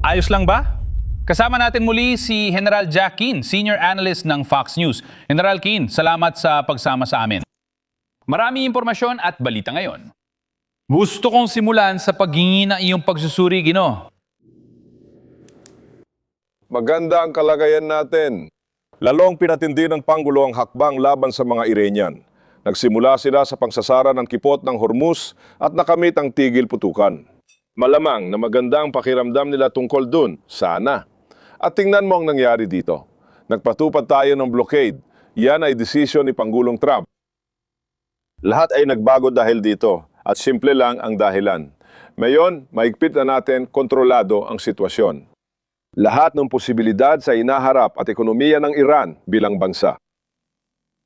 Ayos lang ba? Kasama natin muli si General Jack Keane, Senior Analyst ng Fox News. General Keane, salamat sa pagsama sa amin. Maraming impormasyon at balita ngayon. Gusto kong simulan sa paghingi ng iyong pagsusuri, Gino. Maganda ang kalagayan natin. Lalong pinatindi ng Pangulo ang hakbang laban sa mga Iranian. Nagsimula sila sa pangsasara ng kipot ng Hormuz at nakamit ang tigil putukan. Malamang na maganda ang pakiramdam nila tungkol dun, sana. At tingnan mo ang nangyari dito. Nagpatupad tayo ng blockade. Yan ay desisyon ni Pangulong Trump. Lahat ay nagbago dahil dito at simple lang ang dahilan. Ngayon, mahigpit na natin kontrolado ang sitwasyon. Lahat ng posibilidad sa inaharap at ekonomiya ng Iran bilang bansa.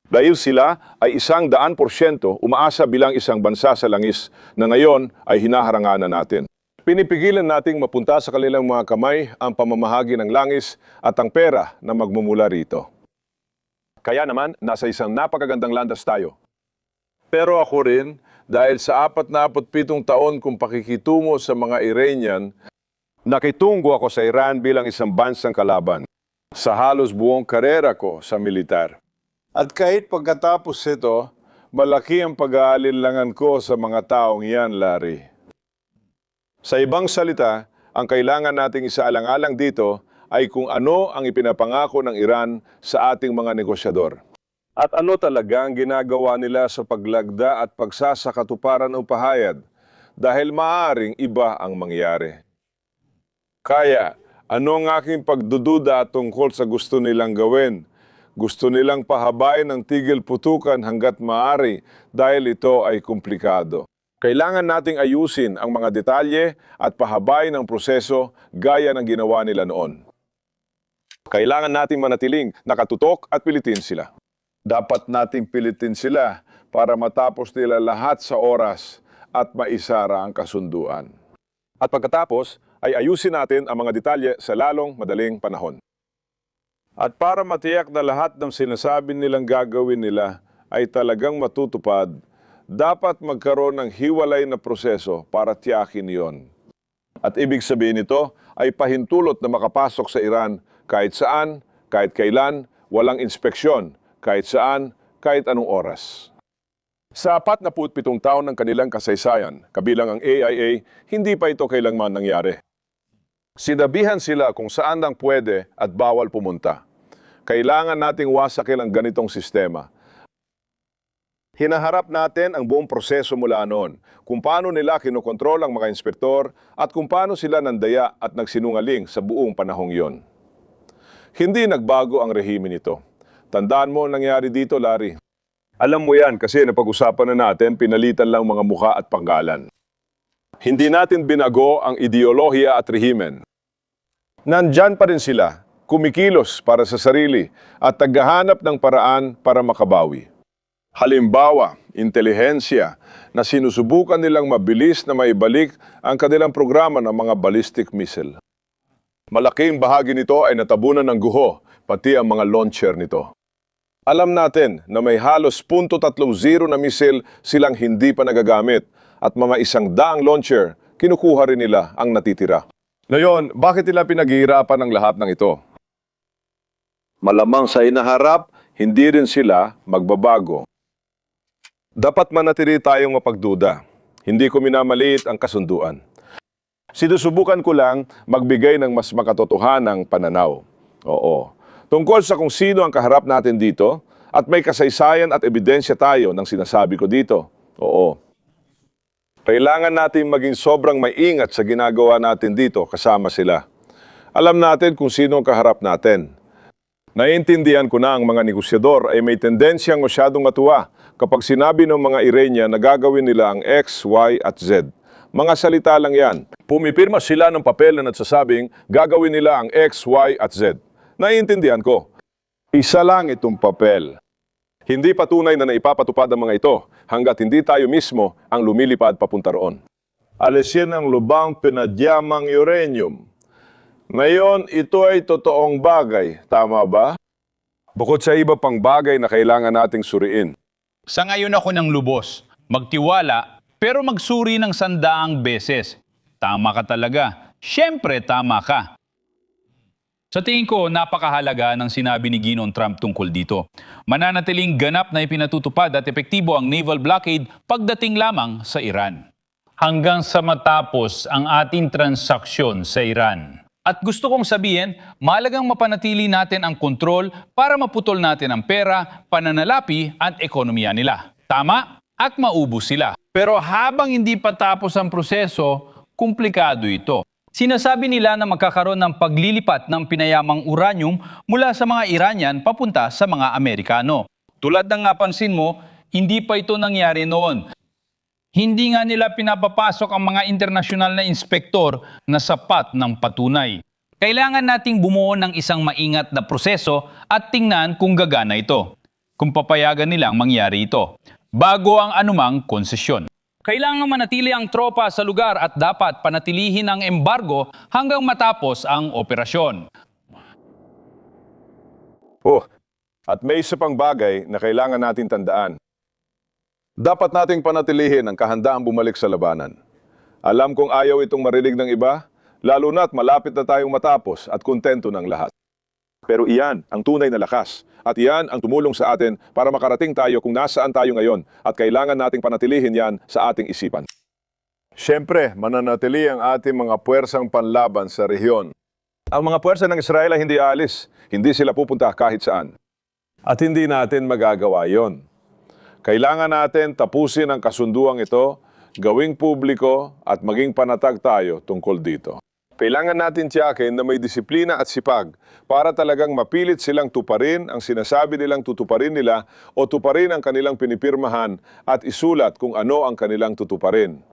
Dahil sila ay 100% umaasa bilang isang bansa sa langis na ngayon ay hinaharanganan natin. Pinipigilan nating mapunta sa kanilang mga kamay ang pamamahagi ng langis at ang pera na magmumula rito. Kaya naman, nasa isang napakagandang landas tayo. Pero ako rin, dahil sa 47 taon kong pakikitungo sa mga Iranian, nakitungo ako sa Iran bilang isang bansang kalaban sa halos buong karera ko sa militar. At kahit pagkatapos ito, malaki ang pag-aalinlangan ko sa mga taong yan, Larry. Sa ibang salita, ang kailangan nating isaalang-alang dito ay kung ano ang ipinapangako ng Iran sa ating mga negosyador. At ano talaga ang ginagawa nila sa paglagda at pagsasakatuparan ng pahayag dahil maaaring iba ang mangyari. Kaya, ano ang aking pagdududa tungkol sa gusto nilang gawin? Gusto nilang pahabain ang tigil putukan hanggat maaari dahil ito ay komplikado. Kailangan nating ayusin ang mga detalye at pahabain ang proseso gaya ng ginawa nila noon. Kailangan nating manatiling nakatutok at pilitin sila. Dapat nating pilitin sila para matapos nila lahat sa oras at maisara ang kasunduan. At pagkatapos ay ayusin natin ang mga detalye sa lalong madaling panahon. At para matiyak na lahat ng sinasabi nilang gagawin nila ay talagang matutupad, dapat magkaroon ng hiwalay na proseso para tiyakin iyon. At ibig sabihin nito ay pahintulot na makapasok sa Iran kahit saan, kahit kailan, walang inspeksyon, kahit saan, kahit anong oras. Sa 47 taon ng kanilang kasaysayan, kabilang ang AIA, hindi pa ito kailanman nangyari. Sinabihan sila kung saan lang pwede at bawal pumunta. Kailangan nating wasakin ang ganitong sistema. Hinaharap natin ang buong proseso mula noon, kung paano nila kinokontrol ang mga inspektor at kung paano sila nandaya at nagsinungaling sa buong panahong yon. Hindi nagbago ang rehime nito. Tandaan mo ang nangyari dito, Larry. Alam mo yan kasi napag-usapan na natin, pinalitan lang mga mukha at panggalan. Hindi natin binago ang ideolohiya at rehimen. Nandyan pa rin sila, kumikilos para sa sarili at tagahanap ng paraan para makabawi. Halimbawa, intelihensya na sinusubukan nilang mabilis na maibalik ang kanilang programa ng mga ballistic missile. Malaking bahagi nito ay natabunan ng guho, pati ang mga launcher nito. Alam natin na may halos .30 na missile silang hindi pa nagagamit at mga 100 launcher, kinukuha rin nila ang natitira. Ngayon, bakit nila pinaghihirapan ang lahat ng ito? Malamang sa inaharap, hindi rin sila magbabago. Dapat manatili tayong mapagduda. Hindi ko minamaliit ang kasunduan. Sinusubukan ko lang magbigay ng mas makatotohanang pananaw. Oo. Tungkol sa kung sino ang kaharap natin dito at may kasaysayan at ebidensya tayo ng sinasabi ko dito. Oo. Kailangan natin maging sobrang maingat sa ginagawa natin dito kasama sila. Alam natin kung sino ang kaharap natin. Naiintindihan ko na ang mga negosyador ay may tendensyang masyadong matuwa kapag sinabi ng mga Iranian na gagawin nila ang X, Y at Z. Mga salita lang yan. Pumipirma sila ng papel na nagsasabing gagawin nila ang X, Y at Z. Naiintindihan ko. Isa lang itong papel. Hindi patunay na naipapatupad ang mga ito hanggat hindi tayo mismo ang lumilipad papunta roon. Alisin ang lubang pinadyamang uranium. Ngayon, ito ay totoong bagay. Tama ba? Bukod sa iba pang bagay na kailangan nating suriin. Sa ngayon ako ng lubos, magtiwala pero magsuri ng 100 beses. Tama ka talaga. Siyempre, tama ka. Sa tingin ko, napakahalaga ng sinabi ni Ginoong Trump tungkol dito. Mananatiling ganap na ipinatutupad at epektibo ang naval blockade pagdating lamang sa Iran. Hanggang sa matapos ang ating transaksyon sa Iran. At gusto kong sabihin, mahalagang mapanatili natin ang kontrol para maputol natin ang pera, pananalapi at ekonomiya nila. Tama? At maubos sila. Pero habang hindi pa tapos ang proseso, komplikado ito. Sinasabi nila na magkakaroon ng paglilipat ng pinayamang uranium mula sa mga Iranian papunta sa mga Amerikano. Tulad ng napansin mo, hindi pa ito nangyari noon. Hindi nga nila pinapapasok ang mga internasyonal na inspektor na sapat ng patunay. Kailangan nating bumuo ng isang maingat na proseso at tingnan kung gagana ito. Kung papayagan nilang mangyari ito, bago ang anumang konsesyon. Kailangan manatili ang tropa sa lugar at dapat panatilihin ang embargo hanggang matapos ang operasyon. At may isa pang bagay na kailangan natin tandaan. Dapat nating panatilihin ang kahandaang bumalik sa labanan. Alam kong ayaw itong marinig ng iba, lalo na't malapit na tayong matapos at kontento ng lahat. Pero iyan ang tunay na lakas at iyan ang tumulong sa atin para makarating tayo kung nasaan tayo ngayon at kailangan nating panatilihin yan sa ating isipan. Siyempre, mananatili ang ating mga puwersang panlaban sa rehiyon. Ang mga puwersa ng Israel ay hindi aalis, hindi sila pupunta kahit saan. At hindi natin magagawa yon. Kailangan natin tapusin ang kasunduang ito, gawing publiko at maging panatag tayo tungkol dito. Kailangan natin tiyakin na may disiplina at sipag para talagang mapilit silang tuparin ang sinasabi nilang tutuparin nila o tuparin ang kanilang pinipirmahan at isulat kung ano ang kanilang tutuparin.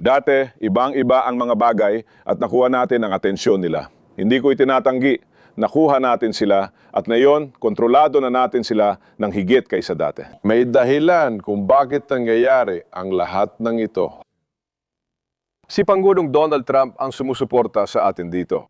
Dati, ibang-iba ang mga bagay at nakuha natin ang atensyon nila. Hindi ko itinatanggi, nakuha natin sila at ngayon, kontrolado na natin sila ng higit kaysa dati. May dahilan kung bakit nangyayari ang lahat ng ito. Si Pangulong Donald Trump ang sumusuporta sa atin dito.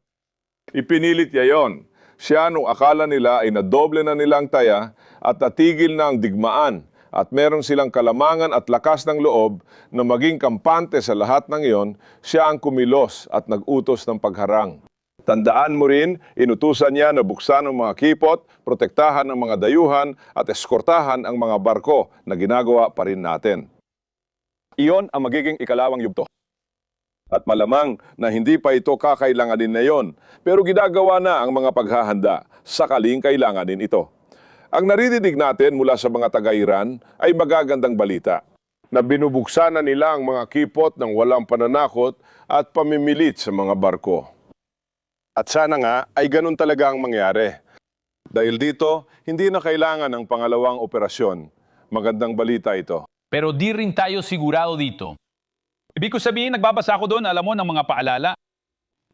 Ipinilit niya yon. Siya nung akala nila ay nadoble na nilang taya at natigil na ang digmaan at meron silang kalamangan at lakas ng loob na maging kampante sa lahat ng iyon, siya ang kumilos at nag-utos ng pagharang. Tandaan mo rin, inutusan niya na buksan ang mga kipot, protektahan ang mga dayuhan at eskortahan ang mga barko na ginagawa pa rin natin. Iyon ang magiging ikalawang yugto. At malamang na hindi pa ito kakailanganin na yon, pero ginagawa na ang mga paghahanda sakaling kailanganin ito. Ang naririnig natin mula sa mga taga-Iran ay magagandang balita na binubuksan na nila ang mga kipot ng walang pananakot at pamimilit sa mga barko. At sana nga ay ganun talaga ang mangyari. Dahil dito, hindi na kailangan ng pangalawang operasyon. Magandang balita ito. Pero di rin tayo sigurado dito. Ibig ko sabihin, nagbabasa ako doon, alam mo, ng mga paalala.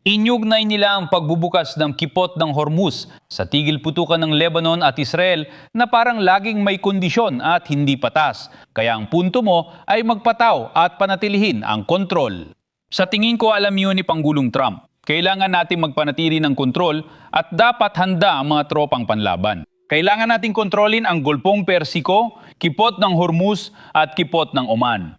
Inyugnay nila ang pagbubukas ng kipot ng Hormuz sa tigil putukan ng Lebanon at Israel na parang laging may kondisyon at hindi patas. Kaya ang punto mo ay magpataw at panatilihin ang kontrol. Sa tingin ko, alam yun ni Pangulong Trump. Kailangan nating magpanatili ng kontrol at dapat handa ang mga tropang panlaban. Kailangan nating kontrolin ang Gulpong Persiko, kipot ng Hormuz at kipot ng Oman.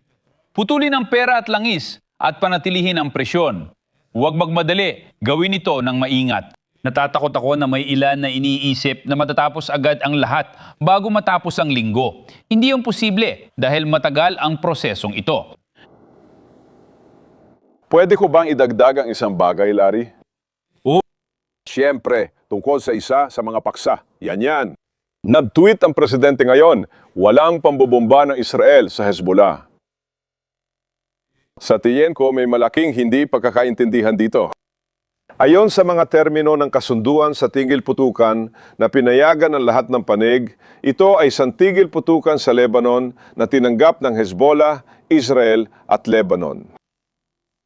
Putulin ang pera at langis at panatilihin ang presyon. Huwag magmadali, gawin ito ng maingat. Natatakot ako na may ilan na iniisip na matatapos agad ang lahat bago matapos ang linggo. Hindi yung posible dahil matagal ang prosesong ito. Pwede ko bang idagdag ang isang bagay, Larry? Siyempre, tungkol sa isa sa mga paksa. Yan. Nag-tweet ang presidente ngayon, walang pambobomba ng Israel sa Hezbollah. Sa tingin ko, may malaking hindi pagkakaintindihan dito. Ayon sa mga termino ng kasunduan sa tigil putukan na pinayagan ng lahat ng panig, ito ay santigil putukan sa Lebanon na tinanggap ng Hezbollah, Israel at Lebanon.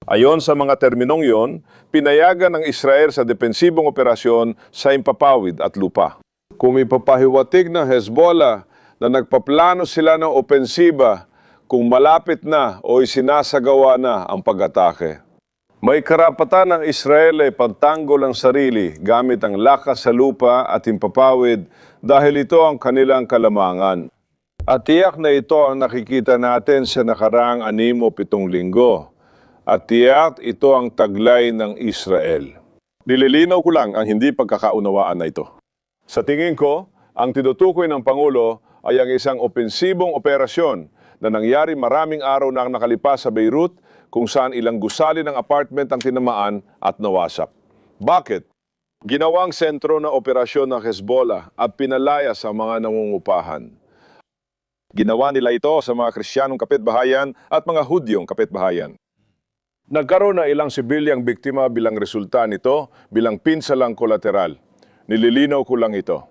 Ayon sa mga terminong yon, pinayagan ng Israel sa depensibong operasyon sa impapawid at lupa. Kung ipapahiwatig ng Hezbollah na nagpaplano sila ng opensiba kung malapit na o isinasagawa na ang pag-atake. May karapatan ng Israel ay pagtanggol ang sarili gamit ang lakas sa lupa at impapawid dahil ito ang kanilang kalamangan. At tiyak na ito ang nakikita natin sa nakaraang 6 o 7 linggo. at tiyak ito ang taglay ng Israel. Nililinaw ko lang ang hindi pagkakaunawaan na ito. Sa tingin ko, ang tinutukoy ng Pangulo ay ang isang opensibong operasyon na nangyari maraming araw na ang nakalipas sa Beirut kung saan ilang gusali ng apartment ang tinamaan at nawasak. Bakit? Ginawang sentro na operasyon ng Hezbollah at pinalaya sa mga nangungupahan. Ginawa nila ito sa mga Kristiyanong kapitbahayan at mga Hudyong kapitbahayan. Nagkaroon na ilang sibilyang biktima bilang resulta nito bilang pinsalang kolateral. Nililinaw ko lang ito.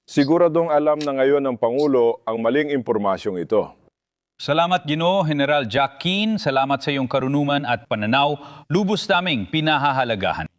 Siguradong alam na ngayon ng Pangulo ang maling impormasyong ito. Salamat Ginoo General Jack Keane, salamat sa iyong karunungan at pananaw. Lubos naming pinahahalagahan.